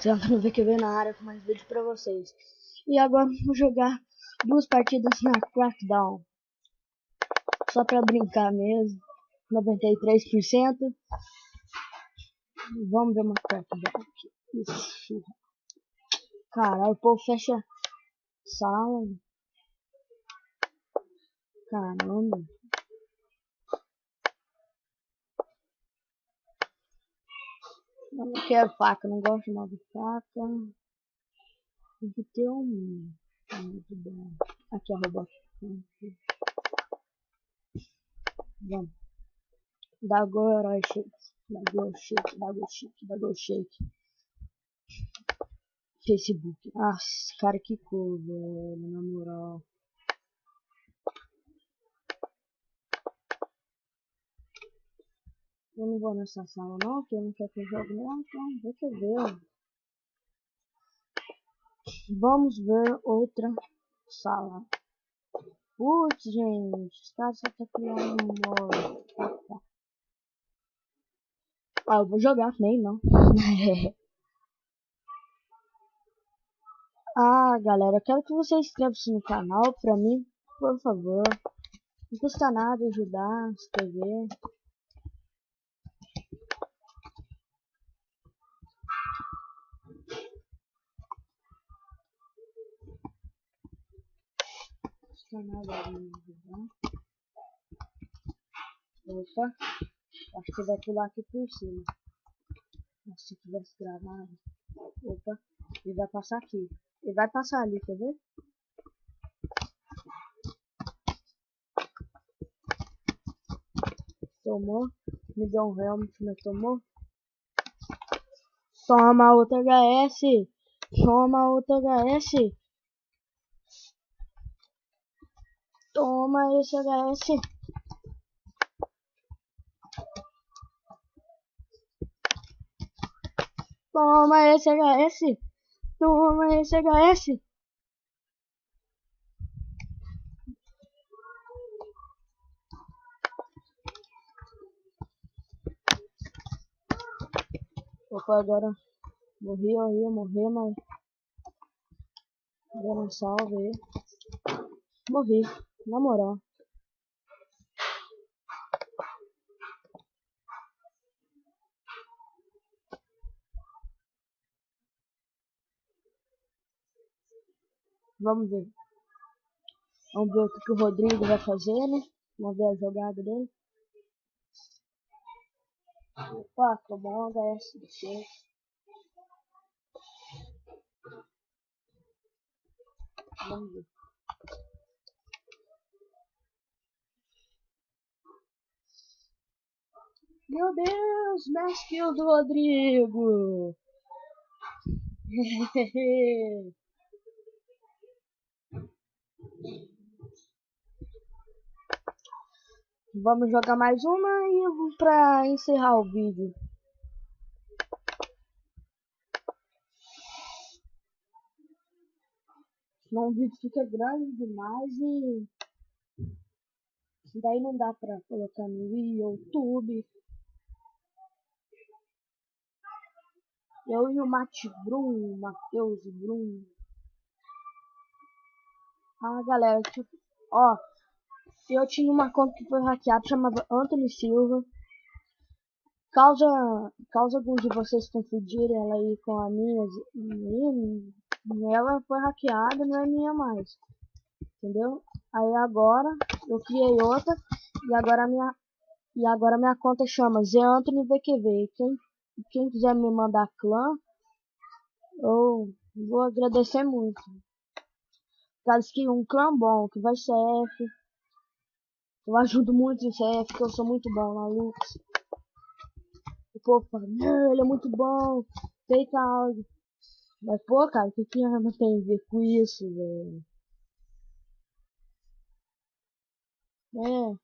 Tentando no VQB na área com mais vídeos pra vocês. E agora vou jogar 2 partidas na Crackdown. Só pra brincar mesmo. 93%. Vamos ver uma Crackdown aqui. Ixi. Caralho, o povo fecha sala. Caramba. Eu não quero faca, não gosto mais de faca. Tem que ter um. Muito bom. Aqui a robô. Vamos. Dago Herói Shake. Dago Shake, Dago Shake, Dago Shake. Facebook. Nossa, cara, que cor, velho, na moral. Eu não vou nessa sala não, porque eu não quero que eu jogue não, então deixa eu ver. Vamos ver outra sala. Putz, gente, os caras só tá criando um modo. Ah, eu vou jogar nem não. Ah, galera, eu quero que você inscreva-se no canal pra mim, por favor. Não custa nada ajudar, se inscrever. Não custa nada ajudar. Opa, acho que vai pular aqui por cima. Nossa, se tivesse gravado. Opa, ele vai passar aqui. Ele vai passar ali, quer ver? Tomou. Me deu um helmet, mas tomou. Toma outra HS. Toma outra HS. Toma esse HS. Toma esse HS. Toma esse HS. Opa, agora morri, eu ia morrer, mas deram um salve aí. Morri, na moral. Vamos ver. Vamos ver o que o Rodrigo vai fazer, né? Vamos ver a jogada dele. Opa, tomou um HS do chefe. Vamos ver. Meu Deus, mass kill do Rodrigo. Vamos jogar mais uma e pra encerrar o vídeo. Senão o vídeo fica grande demais e daí não dá pra colocar no YouTube. Eu e o Matheus Brum. Ah, galera, tipo, ó, eu tinha uma conta que foi hackeada, chamava Anthony Silva. Causa algum de vocês confundirem ela aí com a minha, ela foi hackeada, não é minha mais, entendeu? Aí agora eu criei outra e agora minha conta chama Zé Anthony VQV. Quem quiser me mandar clã, eu vou agradecer muito. Caso que um clã bom, que vai CF, eu ajudo muito em CF, porque eu sou muito bom na Lux. O povo fala, não, ele é muito bom, feita áudio. Mas, pô, cara, o que arma tem a ver com isso, velho? É.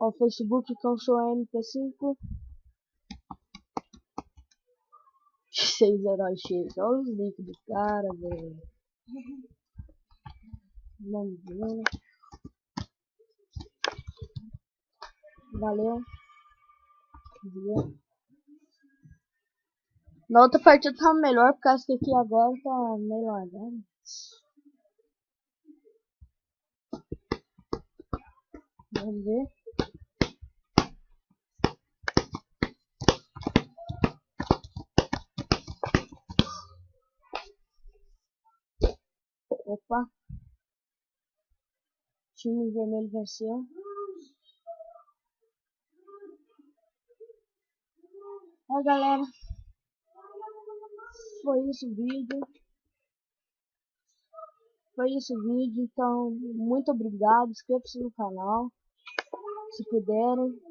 Ó, o Facebook cansou a MP5. 6 heróis cheios. Olha os links do cara, velho. Vamos ver. Valeu. Na outra partida tava melhor, por causa que aqui agora tá meio largado. Vamos ver. Opa. Time vermelho venceu. Galera. Foi isso o vídeo. Então muito obrigado. Inscreva-se no canal, se puderem.